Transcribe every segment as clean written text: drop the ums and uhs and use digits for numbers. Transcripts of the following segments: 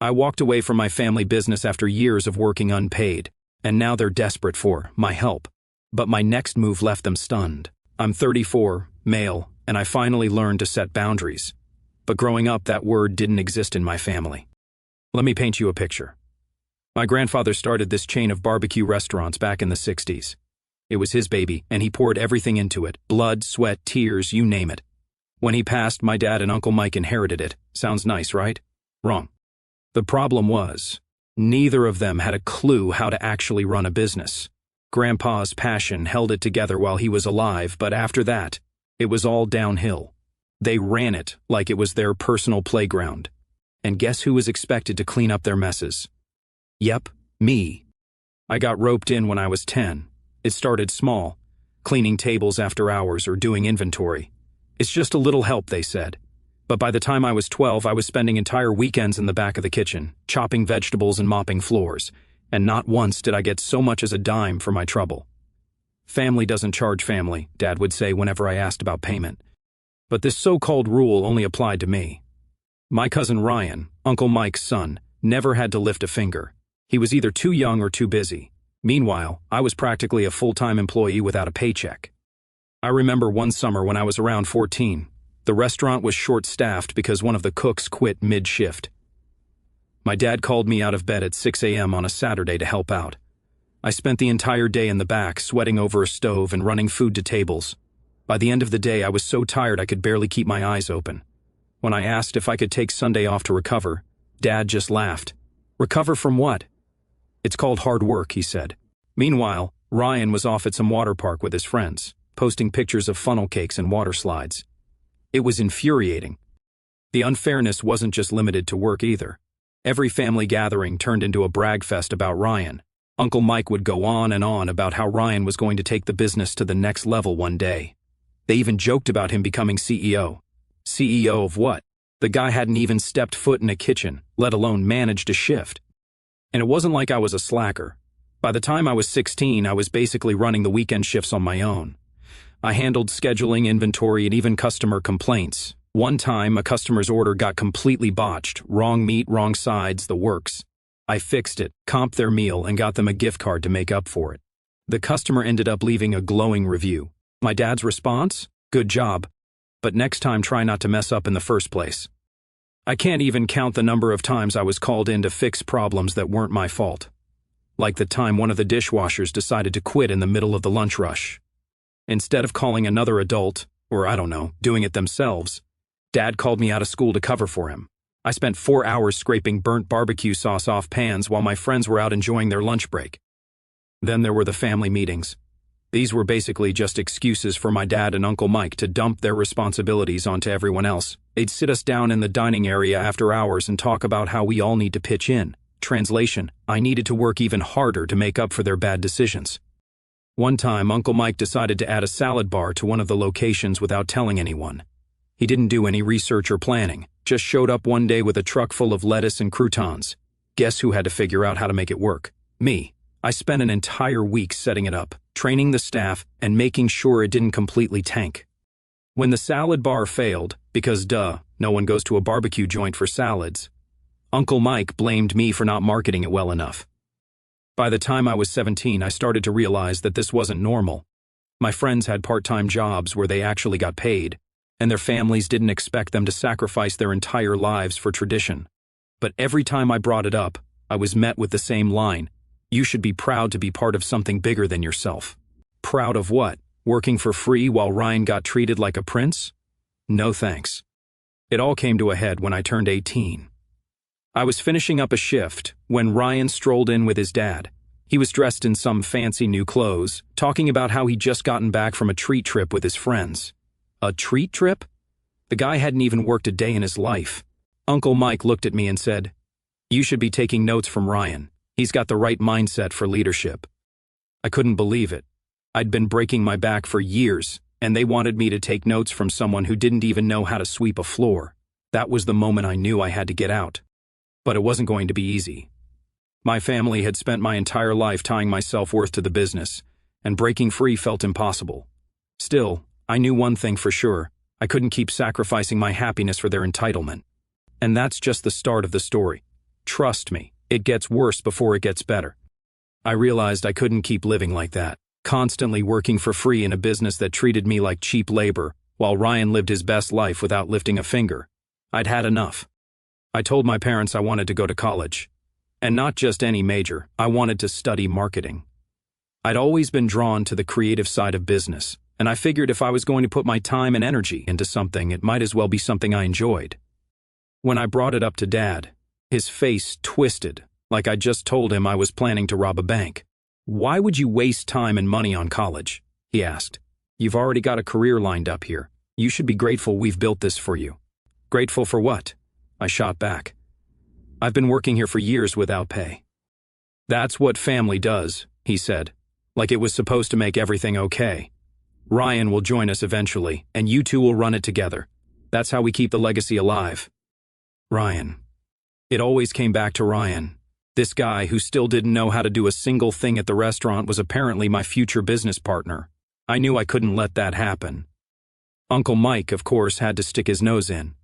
I walked away from my family business after years of working unpaid, and now they're desperate for my help. But my next move left them stunned. I'm 34, male, and I finally learned to set boundaries. But growing up, that word didn't exist in my family. Let me paint you a picture. My grandfather started this chain of barbecue restaurants back in the 60s. It was his baby, and he poured everything into it: blood, sweat, tears, you name it. When he passed, my dad and Uncle Mike inherited it. Sounds nice, right? Wrong. The problem was, neither of them had a clue how to actually run a business. Grandpa's passion held it together while he was alive, but after that, it was all downhill. They ran it like it was their personal playground. And guess who was expected to clean up their messes? Yep, me. I got roped in when I was 10. It started small, cleaning tables after hours or doing inventory. It's just a little help, they said. But by the time I was 12, I was spending entire weekends in the back of the kitchen, chopping vegetables and mopping floors, and not once did I get so much as a dime for my trouble. Family doesn't charge family, Dad would say whenever I asked about payment. But this so-called rule only applied to me. My cousin Ryan, Uncle Mike's son, never had to lift a finger. He was either too young or too busy. Meanwhile, I was practically a full-time employee without a paycheck. I remember one summer when I was around 14. The restaurant was short-staffed because one of the cooks quit mid-shift. My dad called me out of bed at 6 a.m. on a Saturday to help out. I spent the entire day in the back, sweating over a stove and running food to tables. By the end of the day, I was so tired I could barely keep my eyes open. When I asked if I could take Sunday off to recover, Dad just laughed. Recover from what? It's called hard work, he said. Meanwhile, Ryan was off at some water park with his friends, posting pictures of funnel cakes and water slides. It was infuriating. The unfairness wasn't just limited to work either. Every family gathering turned into a brag fest about Ryan. Uncle Mike would go on and on about how Ryan was going to take the business to the next level one day. They even joked about him becoming CEO. CEO of what? The guy hadn't even stepped foot in a kitchen, let alone managed a shift. And it wasn't like I was a slacker. By the time I was 16, I was basically running the weekend shifts on my own. I handled scheduling, inventory, and even customer complaints. One time, a customer's order got completely botched. Wrong meat, wrong sides, the works. I fixed it, comped their meal, and got them a gift card to make up for it. The customer ended up leaving a glowing review. My dad's response? Good job. But next time, try not to mess up in the first place. I can't even count the number of times I was called in to fix problems that weren't my fault. Like the time one of the dishwashers decided to quit in the middle of the lunch rush. Instead of calling another adult, or I don't know, doing it themselves, Dad called me out of school to cover for him. I spent 4 hours scraping burnt barbecue sauce off pans while my friends were out enjoying their lunch break. Then there were the family meetings. These were basically just excuses for my dad and Uncle Mike to dump their responsibilities onto everyone else. They'd sit us down in the dining area after hours and talk about how we all need to pitch in. Translation: I needed to work even harder to make up for their bad decisions. One time, Uncle Mike decided to add a salad bar to one of the locations without telling anyone. He didn't do any research or planning, just showed up one day with a truck full of lettuce and croutons. Guess who had to figure out how to make it work? Me. I spent an entire week setting it up, training the staff, and making sure it didn't completely tank. When the salad bar failed, because no one goes to a barbecue joint for salads, Uncle Mike blamed me for not marketing it well enough. By the time I was 17, I started to realize that this wasn't normal. My friends had part-time jobs where they actually got paid, and their families didn't expect them to sacrifice their entire lives for tradition. But every time I brought it up, I was met with the same line: you should be proud to be part of something bigger than yourself. Proud of what? Working for free while Ryan got treated like a prince? No thanks. It all came to a head when I turned 18. I was finishing up a shift when Ryan strolled in with his dad. He was dressed in some fancy new clothes, talking about how he'd just gotten back from a treat trip with his friends. A treat trip? The guy hadn't even worked a day in his life. Uncle Mike looked at me and said, "You should be taking notes from Ryan. He's got the right mindset for leadership." I couldn't believe it. I'd been breaking my back for years, and they wanted me to take notes from someone who didn't even know how to sweep a floor. That was the moment I knew I had to get out. But it wasn't going to be easy. My family had spent my entire life tying my self-worth to the business, and breaking free felt impossible. Still, I knew one thing for sure: I couldn't keep sacrificing my happiness for their entitlement. And that's just the start of the story. Trust me, it gets worse before it gets better. I realized I couldn't keep living like that, constantly working for free in a business that treated me like cheap labor, while Ryan lived his best life without lifting a finger. I'd had enough. I told my parents I wanted to go to college. And not just any major, I wanted to study marketing. I'd always been drawn to the creative side of business, and I figured if I was going to put my time and energy into something, it might as well be something I enjoyed. When I brought it up to Dad, his face twisted, like I just told him I was planning to rob a bank. "Why would you waste time and money on college?" he asked. "You've already got a career lined up here. You should be grateful we've built this for you." "Grateful for what?" I shot back. "I've been working here for years without pay." "That's what family does," he said, like it was supposed to make everything okay. "Ryan will join us eventually, and you two will run it together. That's how we keep the legacy alive." Ryan. It always came back to Ryan. This guy who still didn't know how to do a single thing at the restaurant was apparently my future business partner. I knew I couldn't let that happen. Uncle Mike, of course, had to stick his nose in.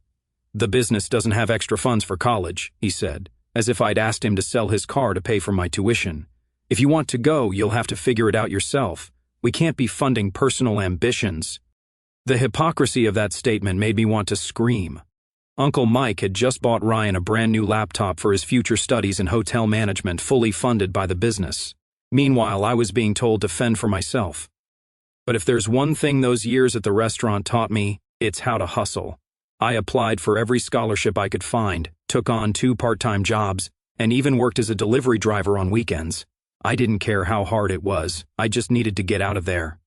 "The business doesn't have extra funds for college," he said, as if I'd asked him to sell his car to pay for my tuition. "If you want to go, you'll have to figure it out yourself. We can't be funding personal ambitions." The hypocrisy of that statement made me want to scream. Uncle Mike had just bought Ryan a brand new laptop for his future studies in hotel management, fully funded by the business. Meanwhile, I was being told to fend for myself. But if there's one thing those years at the restaurant taught me, it's how to hustle. I applied for every scholarship I could find, took on 2 part-time jobs, and even worked as a delivery driver on weekends. I didn't care how hard it was, I just needed to get out of there.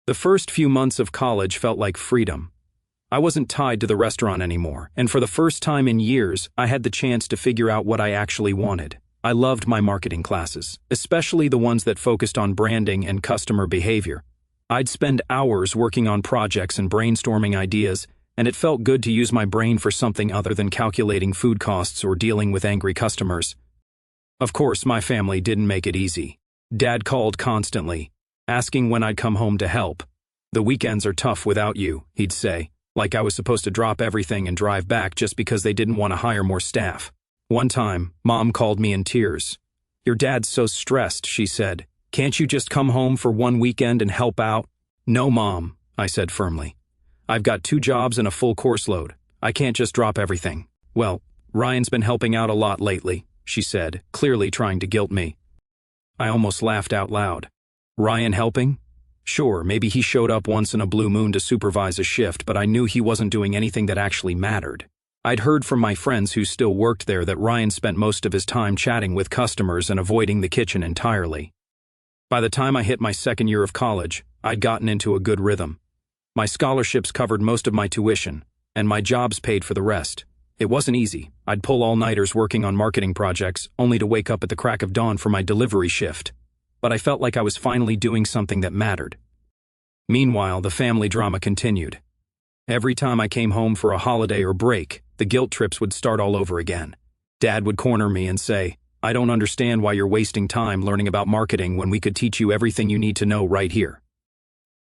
The first few months of college felt like freedom. I wasn't tied to the restaurant anymore, and for the first time in years, I had the chance to figure out what I actually wanted. I loved my marketing classes, especially the ones that focused on branding and customer behavior. I'd spend hours working on projects and brainstorming ideas, and it felt good to use my brain for something other than calculating food costs or dealing with angry customers. Of course, my family didn't make it easy. Dad called constantly, asking when I'd come home to help. "The weekends are tough without you," he'd say, like I was supposed to drop everything and drive back just because they didn't want to hire more staff. One time, Mom called me in tears. "Your dad's so stressed," she said. "Can't you just come home for one weekend and help out?" "No, Mom," I said firmly. "I've got 2 jobs and a full course load. I can't just drop everything." "Well, Ryan's been helping out a lot lately," she said, clearly trying to guilt me. I almost laughed out loud. Ryan helping? Sure, maybe he showed up once in a blue moon to supervise a shift, but I knew he wasn't doing anything that actually mattered. I'd heard from my friends who still worked there that Ryan spent most of his time chatting with customers and avoiding the kitchen entirely. By the time I hit my second year of college, I'd gotten into a good rhythm. My scholarships covered most of my tuition, and my jobs paid for the rest. It wasn't easy. I'd pull all-nighters working on marketing projects, only to wake up at the crack of dawn for my delivery shift. But I felt like I was finally doing something that mattered. Meanwhile, the family drama continued. Every time I came home for a holiday or break, the guilt trips would start all over again. Dad would corner me and say, "I don't understand why you're wasting time learning about marketing when we could teach you everything you need to know right here."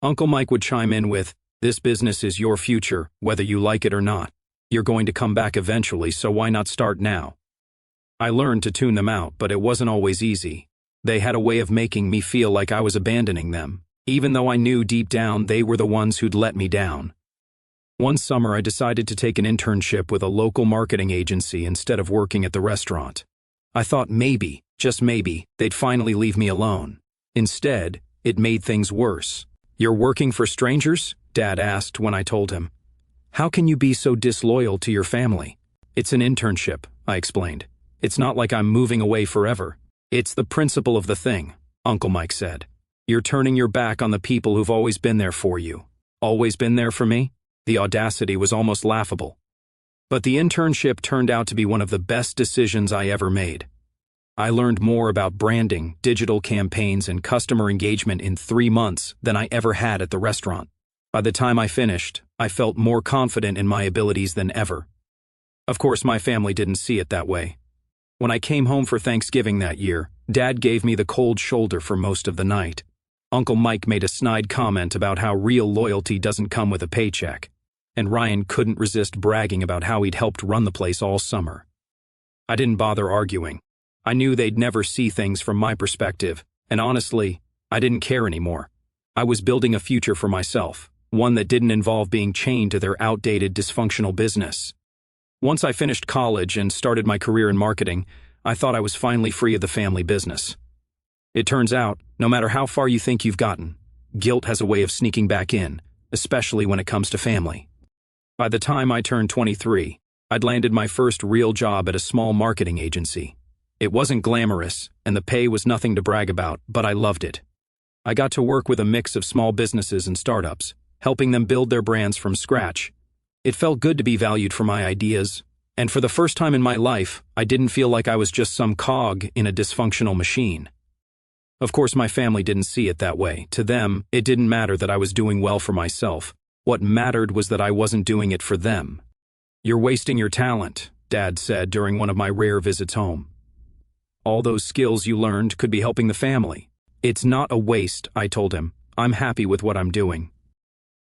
Uncle Mike would chime in with, "This business is your future, whether you like it or not. You're going to come back eventually, so why not start now?" I learned to tune them out, but it wasn't always easy. They had a way of making me feel like I was abandoning them, even though I knew deep down they were the ones who'd let me down. One summer, I decided to take an internship with a local marketing agency instead of working at the restaurant. I thought maybe, just maybe, they'd finally leave me alone. Instead, it made things worse. "You're working for strangers?" Dad asked when I told him. "How can you be so disloyal to your family?" "It's an internship," I explained. "It's not like I'm moving away forever." "It's the principle of the thing," Uncle Mike said. "You're turning your back on the people who've always been there for you." Always been there for me? The audacity was almost laughable. But the internship turned out to be one of the best decisions I ever made. I learned more about branding, digital campaigns, and customer engagement in 3 months than I ever had at the restaurant. By the time I finished, I felt more confident in my abilities than ever. Of course, my family didn't see it that way. When I came home for Thanksgiving that year, Dad gave me the cold shoulder for most of the night. Uncle Mike made a snide comment about how real loyalty doesn't come with a paycheck, and Ryan couldn't resist bragging about how he'd helped run the place all summer. I didn't bother arguing. I knew they'd never see things from my perspective, and honestly, I didn't care anymore. I was building a future for myself, one that didn't involve being chained to their outdated, dysfunctional business. Once I finished college and started my career in marketing, I thought I was finally free of the family business. It turns out, no matter how far you think you've gotten, guilt has a way of sneaking back in, especially when it comes to family. By the time I turned 23, I'd landed my first real job at a small marketing agency. It wasn't glamorous, and the pay was nothing to brag about, but I loved it. I got to work with a mix of small businesses and startups, helping them build their brands from scratch. It felt good to be valued for my ideas, and for the first time in my life, I didn't feel like I was just some cog in a dysfunctional machine. Of course, my family didn't see it that way. To them, it didn't matter that I was doing well for myself. What mattered was that I wasn't doing it for them. "You're wasting your talent," Dad said during one of my rare visits home. "All those skills you learned could be helping the family." "It's not a waste," I told him. "I'm happy with what I'm doing."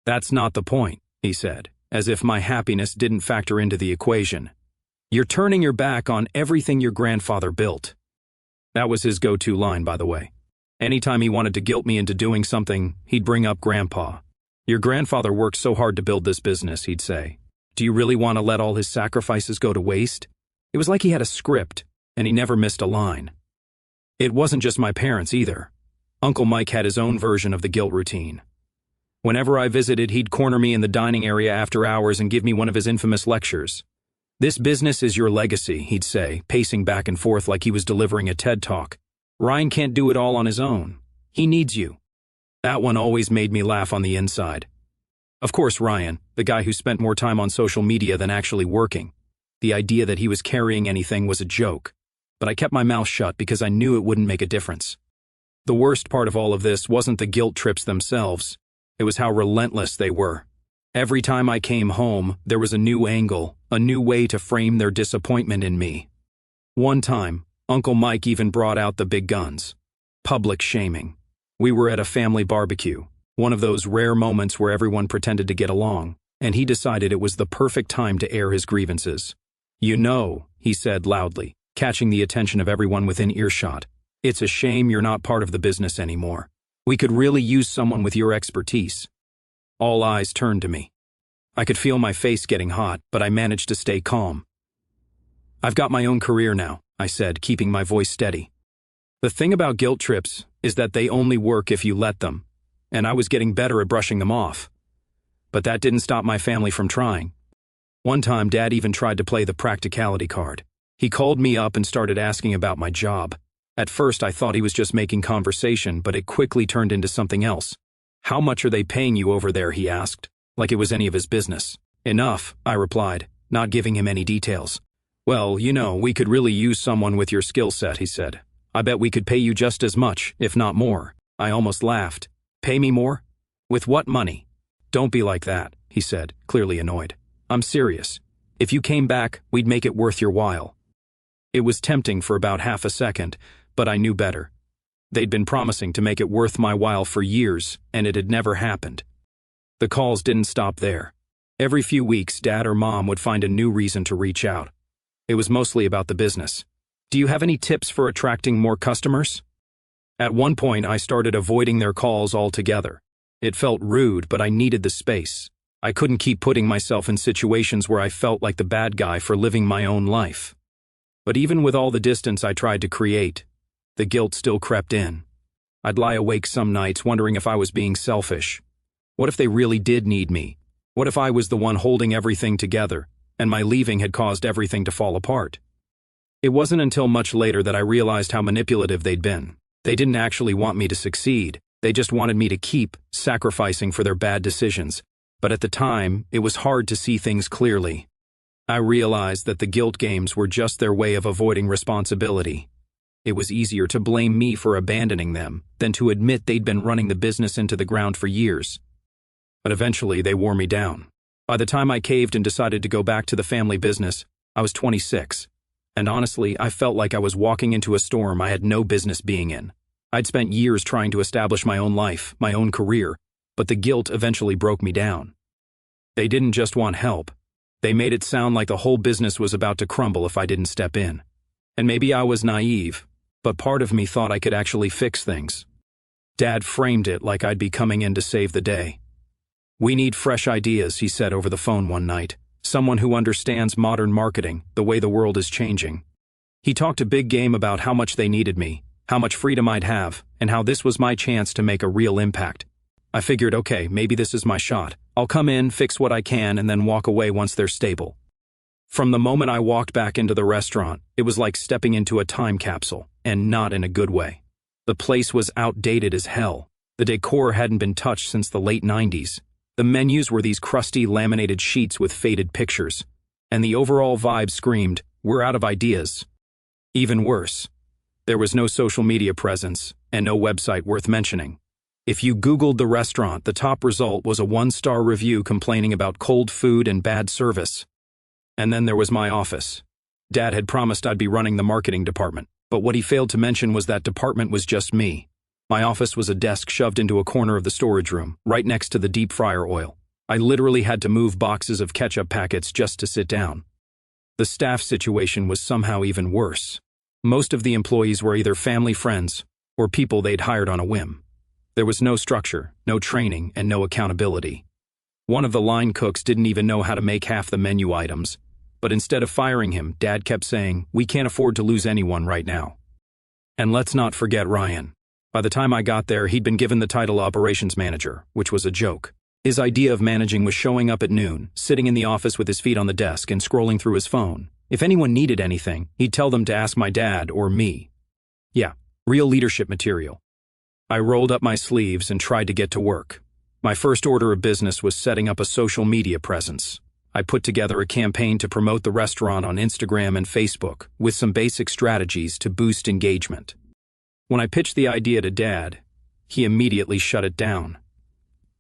"That's not the point," he said, as if my happiness didn't factor into the equation. "You're turning your back on everything your grandfather built." That was his go-to line, by the way. Anytime he wanted to guilt me into doing something, he'd bring up Grandpa. "Your grandfather worked so hard to build this business," he'd say. "Do you really want to let all his sacrifices go to waste?" It was like he had a script, and he never missed a line. It wasn't just my parents either. Uncle Mike had his own version of the guilt routine. Whenever I visited, he'd corner me in the dining area after hours and give me one of his infamous lectures. "This business is your legacy," he'd say, pacing back and forth like he was delivering a TED Talk. "Ryan can't do it all on his own. He needs you." That one always made me laugh on the inside. Of course, Ryan, the guy who spent more time on social media than actually working. The idea that he was carrying anything was a joke. But I kept my mouth shut because I knew it wouldn't make a difference. The worst part of all of this wasn't the guilt trips themselves. It was how relentless they were. Every time I came home, there was a new angle, a new way to frame their disappointment in me. One time, Uncle Mike even brought out the big guns. Public shaming. We were at a family barbecue, one of those rare moments where everyone pretended to get along, and he decided it was the perfect time to air his grievances. "You know," he said loudly, catching the attention of everyone within earshot, "it's a shame you're not part of the business anymore. We could really use someone with your expertise." All eyes turned to me. I could feel my face getting hot, but I managed to stay calm. "I've got my own career now," I said, keeping my voice steady. "The thing about guilt trips is that they only work if you let them, and I was getting better at brushing them off. But that didn't stop my family from trying. One time, Dad even tried to play the practicality card. He called me up and started asking about my job. At first, I thought he was just making conversation, but it quickly turned into something else. "How much are they paying you over there?" he asked, like it was any of his business. "Enough," I replied, not giving him any details. "Well, we could really use someone with your skill set," he said. "I bet we could pay you just as much, if not more." I almost laughed. "Pay me more? With what money?" "Don't be like that," he said, clearly annoyed. "I'm serious. If you came back, we'd make it worth your while." It was tempting for about half a second, but I knew better. They'd been promising to make it worth my while for years, and it had never happened. The calls didn't stop there. Every few weeks, Dad or Mom would find a new reason to reach out. It was mostly about the business. "Do you have any tips for attracting more customers?" At one point, I started avoiding their calls altogether. It felt rude, but I needed the space. I couldn't keep putting myself in situations where I felt like the bad guy for living my own life. But even with all the distance I tried to create, the guilt still crept in. I'd lie awake some nights wondering if I was being selfish. What if they really did need me? What if I was the one holding everything together, and my leaving had caused everything to fall apart? It wasn't until much later that I realized how manipulative they'd been. They didn't actually want me to succeed. They just wanted me to keep sacrificing for their bad decisions. But at the time, it was hard to see things clearly. I realized that the guilt games were just their way of avoiding responsibility. It was easier to blame me for abandoning them than to admit they'd been running the business into the ground for years. But eventually, they wore me down. By the time I caved and decided to go back to the family business, I was 26. And honestly, I felt like I was walking into a storm I had no business being in. I'd spent years trying to establish my own life, my own career, but the guilt eventually broke me down. They didn't just want help. They made it sound like the whole business was about to crumble if I didn't step in. And maybe I was naive, but part of me thought I could actually fix things. Dad framed it like I'd be coming in to save the day. "We need fresh ideas," he said over the phone one night. "Someone who understands modern marketing, the way the world is changing." He talked a big game about how much they needed me, how much freedom I'd have, and how this was my chance to make a real impact. I figured, okay, maybe this is my shot. I'll come in, fix what I can, and then walk away once they're stable. From the moment I walked back into the restaurant, it was like stepping into a time capsule, and not in a good way. The place was outdated as hell. The decor hadn't been touched since the late 90s. The menus were these crusty laminated sheets with faded pictures. And the overall vibe screamed, "We're out of ideas." Even worse, there was no social media presence, and no website worth mentioning. If you Googled the restaurant, the top result was a 1-star review complaining about cold food and bad service. And then there was my office. Dad had promised I'd be running the marketing department, but what he failed to mention was that department was just me. My office was a desk shoved into a corner of the storage room, right next to the deep fryer oil. I literally had to move boxes of ketchup packets just to sit down. The staff situation was somehow even worse. Most of the employees were either family friends or people they'd hired on a whim. There was no structure, no training, and no accountability. One of the line cooks didn't even know how to make half the menu items, but instead of firing him, Dad kept saying, "We can't afford to lose anyone right now." And let's not forget Ryan. By the time I got there, he'd been given the title operations manager, which was a joke. His idea of managing was showing up at noon, sitting in the office with his feet on the desk and scrolling through his phone. If anyone needed anything, he'd tell them to ask my dad or me. Yeah, real leadership material. I rolled up my sleeves and tried to get to work. My first order of business was setting up a social media presence. I put together a campaign to promote the restaurant on Instagram and Facebook, with some basic strategies to boost engagement. When I pitched the idea to Dad, he immediately shut it down.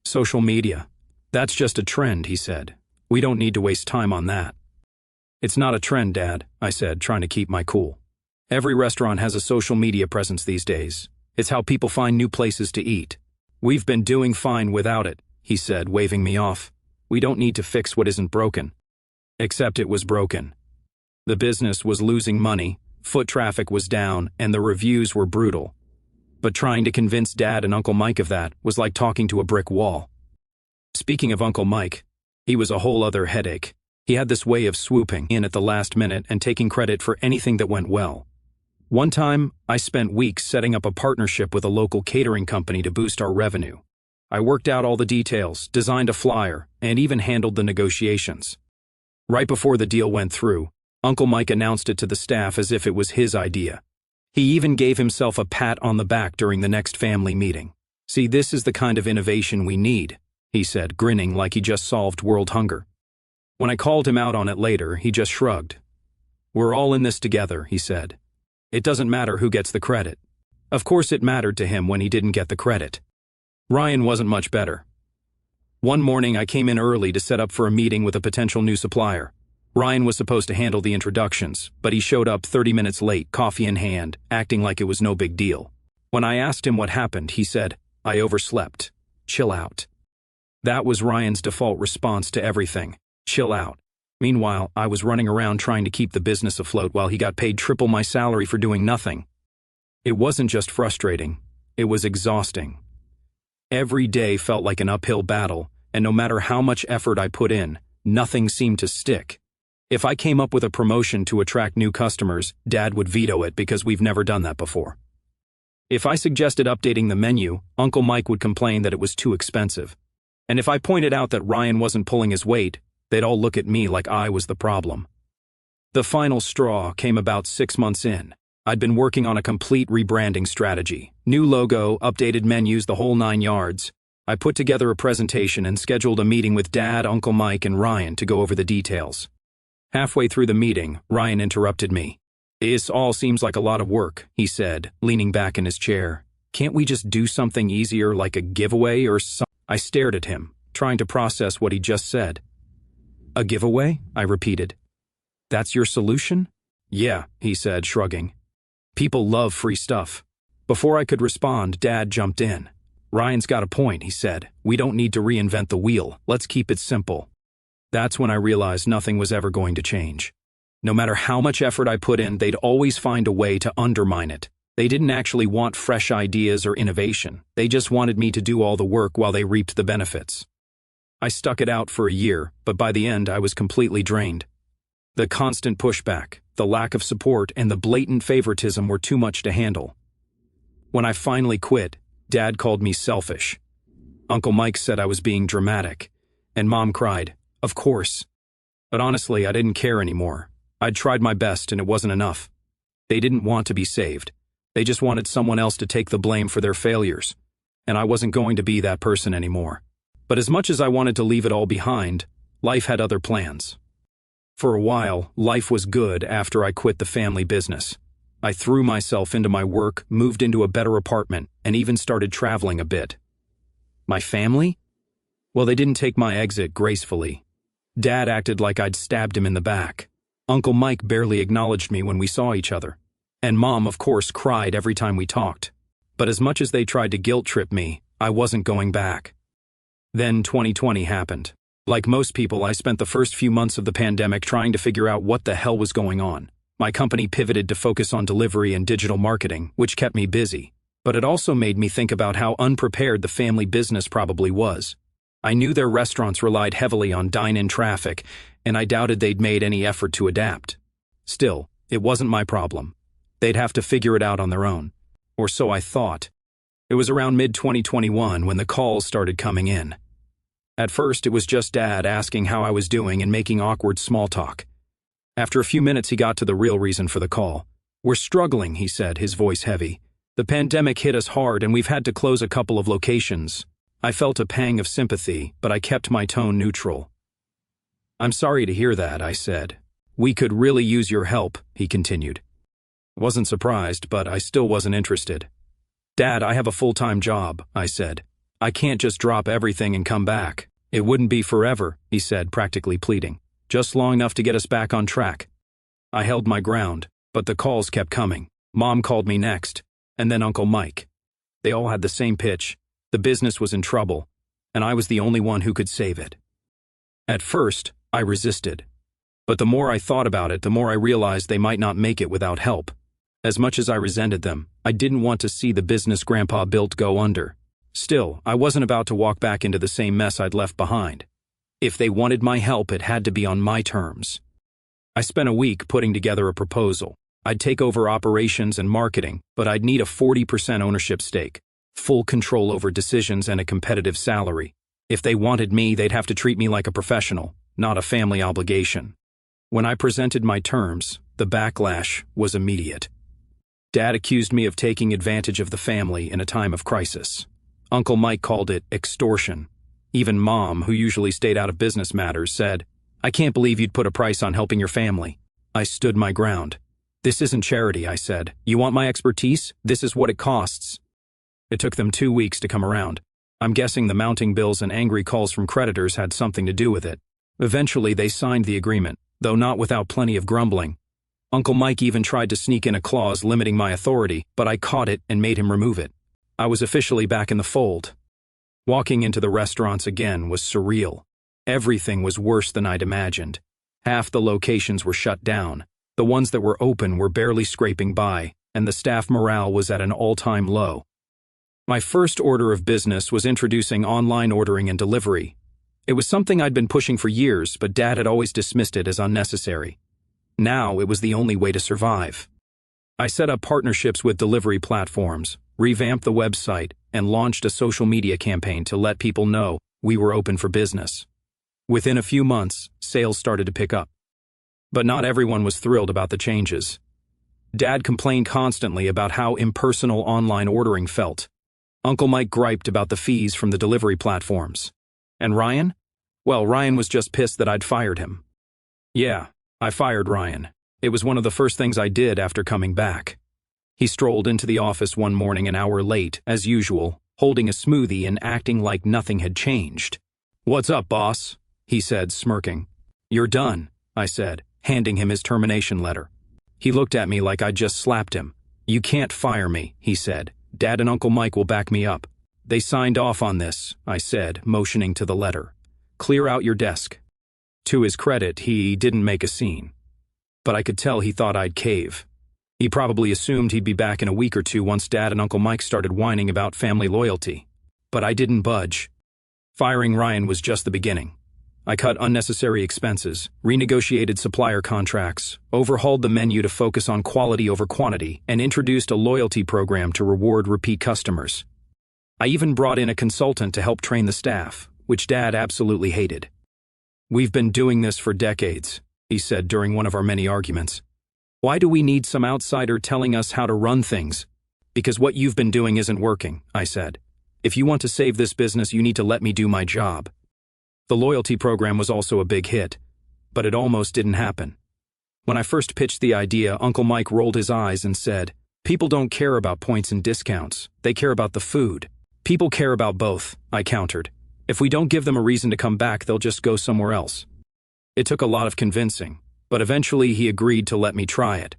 "Social media. That's just a trend," he said. "We don't need to waste time on that." "It's not a trend, Dad," I said, trying to keep my cool. "Every restaurant has a social media presence these days. It's how people find new places to eat. We've been doing fine without it," he said, waving me off. "We don't need to fix what isn't broken." Except it was broken. The business was losing money, foot traffic was down, and the reviews were brutal. But trying to convince Dad and Uncle Mike of that was like talking to a brick wall. Speaking of Uncle Mike, he was a whole other headache. He had this way of swooping in at the last minute and taking credit for anything that went well. One time, I spent weeks setting up a partnership with a local catering company to boost our revenue. I worked out all the details, designed a flyer, and even handled the negotiations. Right before the deal went through, Uncle Mike announced it to the staff as if it was his idea. He even gave himself a pat on the back during the next family meeting. "See, this is the kind of innovation we need," he said, grinning like he just solved world hunger. When I called him out on it later, he just shrugged. "We're all in this together," he said. "It doesn't matter who gets the credit." Of course it mattered to him when he didn't get the credit. Ryan wasn't much better. One morning I came in early to set up for a meeting with a potential new supplier. Ryan was supposed to handle the introductions, but he showed up 30 minutes late, coffee in hand, acting like it was no big deal. When I asked him what happened, he said, "I overslept. Chill out." That was Ryan's default response to everything. Chill out. Meanwhile, I was running around trying to keep the business afloat while he got paid triple my salary for doing nothing. It wasn't just frustrating, it was exhausting. Every day felt like an uphill battle, and no matter how much effort I put in, nothing seemed to stick. If I came up with a promotion to attract new customers, Dad would veto it because we've never done that before. If I suggested updating the menu, Uncle Mike would complain that it was too expensive. And if I pointed out that Ryan wasn't pulling his weight, they'd all look at me like I was the problem. The final straw came about 6 months in. I'd been working on a complete rebranding strategy. New logo, updated menus, the whole 9 yards. I put together a presentation and scheduled a meeting with Dad, Uncle Mike, and Ryan to go over the details. Halfway through the meeting, Ryan interrupted me. "This all seems like a lot of work," he said, leaning back in his chair. "Can't we just do something easier like a giveaway or something?" I stared at him, trying to process what he just said. "A giveaway?" I repeated. "That's your solution?" "Yeah," he said, shrugging. "People love free stuff." Before I could respond, Dad jumped in. "Ryan's got a point," he said. "We don't need to reinvent the wheel. Let's keep it simple." That's when I realized nothing was ever going to change. No matter how much effort I put in, they'd always find a way to undermine it. They didn't actually want fresh ideas or innovation. They just wanted me to do all the work while they reaped the benefits. I stuck it out for a year, but by the end I was completely drained. The constant pushback, the lack of support, and the blatant favoritism were too much to handle. When I finally quit, Dad called me selfish. Uncle Mike said I was being dramatic, and Mom cried, "Of course." But honestly, I didn't care anymore. I'd tried my best and it wasn't enough. They didn't want to be saved. They just wanted someone else to take the blame for their failures, and I wasn't going to be that person anymore. But as much as I wanted to leave it all behind, life had other plans. For a while, life was good after I quit the family business. I threw myself into my work, moved into a better apartment, and even started traveling a bit. My family? Well, they didn't take my exit gracefully. Dad acted like I'd stabbed him in the back. Uncle Mike barely acknowledged me when we saw each other. And Mom, of course, cried every time we talked. But as much as they tried to guilt-trip me, I wasn't going back. Then 2020 happened. Like most people, I spent the first few months of the pandemic trying to figure out what the hell was going on. My company pivoted to focus on delivery and digital marketing, which kept me busy. But it also made me think about how unprepared the family business probably was. I knew their restaurants relied heavily on dine-in traffic, and I doubted they'd made any effort to adapt. Still, it wasn't my problem. They'd have to figure it out on their own. Or so I thought. It was around mid-2021 when the calls started coming in. At first, it was just Dad asking how I was doing and making awkward small talk. After a few minutes, he got to the real reason for the call. "We're struggling," he said, his voice heavy. "The pandemic hit us hard and we've had to close a couple of locations." I felt a pang of sympathy, but I kept my tone neutral. "I'm sorry to hear that," I said. "We could really use your help," he continued. I wasn't surprised, but I still wasn't interested. "Dad, I have a full-time job," I said. "I can't just drop everything and come back." "It wouldn't be forever," he said, practically pleading. "Just long enough to get us back on track." I held my ground, but the calls kept coming. Mom called me next, and then Uncle Mike. They all had the same pitch. The business was in trouble, and I was the only one who could save it. At first, I resisted. But the more I thought about it, the more I realized they might not make it without help. As much as I resented them, I didn't want to see the business Grandpa built go under. Still, I wasn't about to walk back into the same mess I'd left behind. If they wanted my help, it had to be on my terms. I spent a week putting together a proposal. I'd take over operations and marketing, but I'd need a 40% ownership stake, full control over decisions, and a competitive salary. If they wanted me, they'd have to treat me like a professional, not a family obligation. When I presented my terms, the backlash was immediate. Dad accused me of taking advantage of the family in a time of crisis. Uncle Mike called it extortion. Even Mom, who usually stayed out of business matters, said, "I can't believe you'd put a price on helping your family." I stood my ground. "This isn't charity," I said. "You want my expertise? This is what it costs." It took them 2 weeks to come around. I'm guessing the mounting bills and angry calls from creditors had something to do with it. Eventually, they signed the agreement, though not without plenty of grumbling. Uncle Mike even tried to sneak in a clause limiting my authority, but I caught it and made him remove it. I was officially back in the fold. Walking into the restaurants again was surreal. Everything was worse than I'd imagined. Half the locations were shut down. The ones that were open were barely scraping by, and the staff morale was at an all-time low. My first order of business was introducing online ordering and delivery. It was something I'd been pushing for years, but Dad had always dismissed it as unnecessary. Now it was the only way to survive. I set up partnerships with delivery platforms, revamped the website, and launched a social media campaign to let people know we were open for business. Within a few months, sales started to pick up. But not everyone was thrilled about the changes. Dad complained constantly about how impersonal online ordering felt. Uncle Mike griped about the fees from the delivery platforms. And Ryan? Well, Ryan was just pissed that I'd fired him. Yeah, I fired Ryan. It was one of the first things I did after coming back. He strolled into the office one morning an hour late, as usual, holding a smoothie and acting like nothing had changed. "What's up, boss?" he said, smirking. "You're done," I said, handing him his termination letter. He looked at me like I'd just slapped him. "You can't fire me," he said. "Dad and Uncle Mike will back me up." "They signed off on this," I said, motioning to the letter. "Clear out your desk." To his credit, he didn't make a scene. But I could tell he thought I'd cave. He probably assumed he'd be back in a week or two once Dad and Uncle Mike started whining about family loyalty. But I didn't budge. Firing Ryan was just the beginning. I cut unnecessary expenses, renegotiated supplier contracts, overhauled the menu to focus on quality over quantity, and introduced a loyalty program to reward repeat customers. I even brought in a consultant to help train the staff, which Dad absolutely hated. "We've been doing this for decades," he said during one of our many arguments. "Why do we need some outsider telling us how to run things?" "Because what you've been doing isn't working," I said. "If you want to save this business, you need to let me do my job." The loyalty program was also a big hit, but it almost didn't happen. When I first pitched the idea, Uncle Mike rolled his eyes and said, "People don't care about points and discounts. They care about the food." "People care about both," I countered. "If we don't give them a reason to come back, they'll just go somewhere else." It took a lot of convincing, but eventually he agreed to let me try it.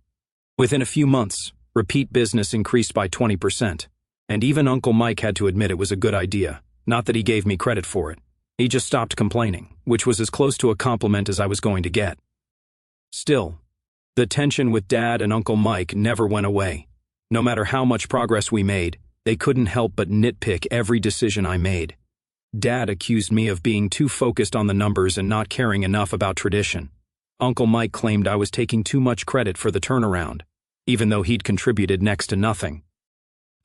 Within a few months, repeat business increased by 20%, and even Uncle Mike had to admit it was a good idea, not that he gave me credit for it. He just stopped complaining, which was as close to a compliment as I was going to get. Still, the tension with Dad and Uncle Mike never went away. No matter how much progress we made, they couldn't help but nitpick every decision I made. Dad accused me of being too focused on the numbers and not caring enough about tradition. Uncle Mike claimed I was taking too much credit for the turnaround, even though he'd contributed next to nothing.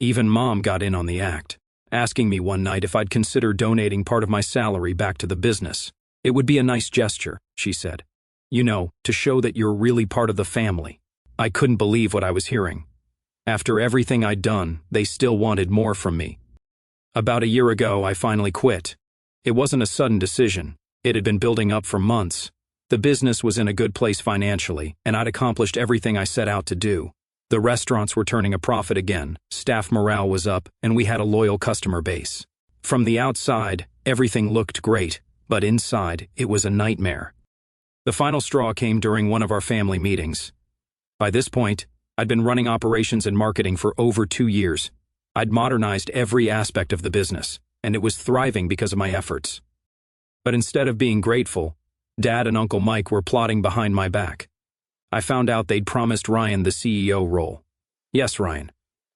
Even Mom got in on the act, asking me one night if I'd consider donating part of my salary back to the business. "It would be a nice gesture," she said. "You know, to show that you're really part of the family." I couldn't believe what I was hearing. After everything I'd done, they still wanted more from me. About a year ago, I finally quit. It wasn't a sudden decision. It had been building up for months. The business was in a good place financially, and I'd accomplished everything I set out to do. The restaurants were turning a profit again, staff morale was up, and we had a loyal customer base. From the outside, everything looked great, but inside, it was a nightmare. The final straw came during one of our family meetings. By this point, I'd been running operations and marketing for over 2 years. I'd modernized every aspect of the business, and it was thriving because of my efforts. But instead of being grateful, Dad and Uncle Mike were plotting behind my back. I found out they'd promised Ryan the CEO role. Yes, Ryan.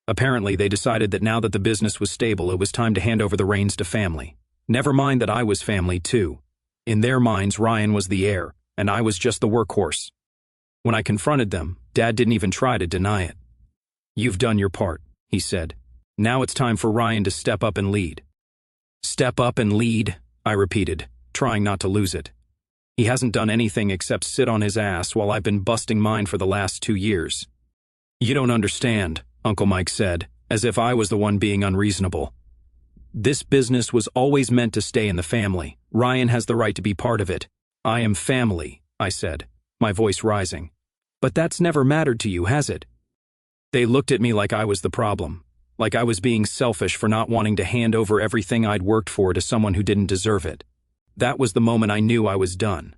Apparently, they decided that now that the business was stable, it was time to hand over the reins to family. Never mind that I was family, too. In their minds, Ryan was the heir, and I was just the workhorse. When I confronted them, Dad didn't even try to deny it. "You've done your part," he said. "Now it's time for Ryan to step up and lead." "Step up and lead," I repeated, trying not to lose it. "He hasn't done anything except sit on his ass while I've been busting mine for the last 2 years. "You don't understand," Uncle Mike said, as if I was the one being unreasonable. "This business was always meant to stay in the family. Ryan has the right to be part of it." "I am family," I said, my voice rising. "But that's never mattered to you, has it?" They looked at me like I was the problem, like I was being selfish for not wanting to hand over everything I'd worked for to someone who didn't deserve it. That was the moment I knew I was done.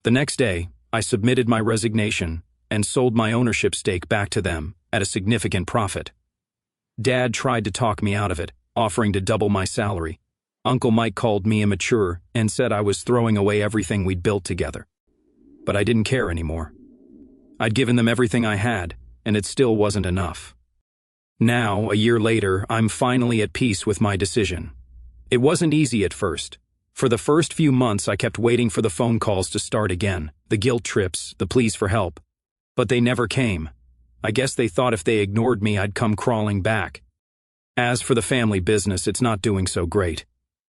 The next day, I submitted my resignation and sold my ownership stake back to them at a significant profit. Dad tried to talk me out of it, offering to double my salary. Uncle Mike called me immature and said I was throwing away everything we'd built together. But I didn't care anymore. I'd given them everything I had, and it still wasn't enough. Now, a year later, I'm finally at peace with my decision. It wasn't easy at first. For the first few months, I kept waiting for the phone calls to start again, the guilt trips, the pleas for help. But they never came. I guess they thought if they ignored me, I'd come crawling back. As for the family business, it's not doing so great.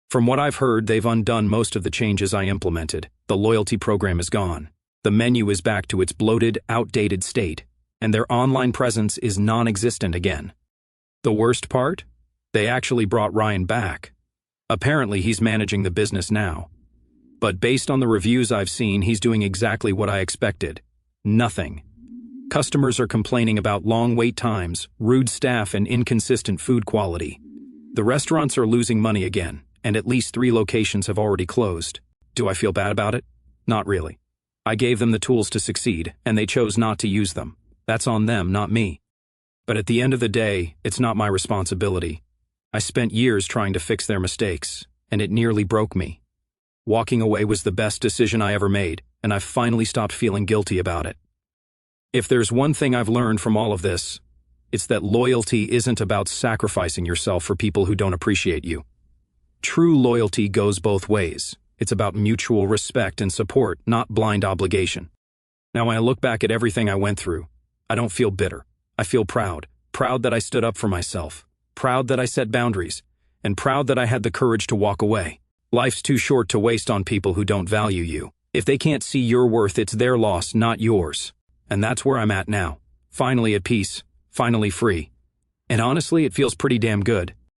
From what I've heard, they've undone most of the changes I implemented. The loyalty program is gone. The menu is back to its bloated, outdated state, and their online presence is non-existent again. The worst part? They actually brought Ryan back. Apparently, he's managing the business now. But based on the reviews I've seen, he's doing exactly what I expected. Nothing. Customers are complaining about long wait times, rude staff, and inconsistent food quality. The restaurants are losing money again, and at least 3 locations have already closed. Do I feel bad about it? Not really. I gave them the tools to succeed, and they chose not to use them. That's on them, not me. But at the end of the day, it's not my responsibility. I spent years trying to fix their mistakes, and it nearly broke me. Walking away was the best decision I ever made, and I've finally stopped feeling guilty about it. If there's one thing I've learned from all of this, it's that loyalty isn't about sacrificing yourself for people who don't appreciate you. True loyalty goes both ways. It's about mutual respect and support, not blind obligation. Now, when I look back at everything I went through, I don't feel bitter. I feel proud. Proud that I stood up for myself. Proud that I set boundaries. And proud that I had the courage to walk away. Life's too short to waste on people who don't value you. If they can't see your worth, it's their loss, not yours. And that's where I'm at now. Finally at peace. Finally free. And honestly, it feels pretty damn good.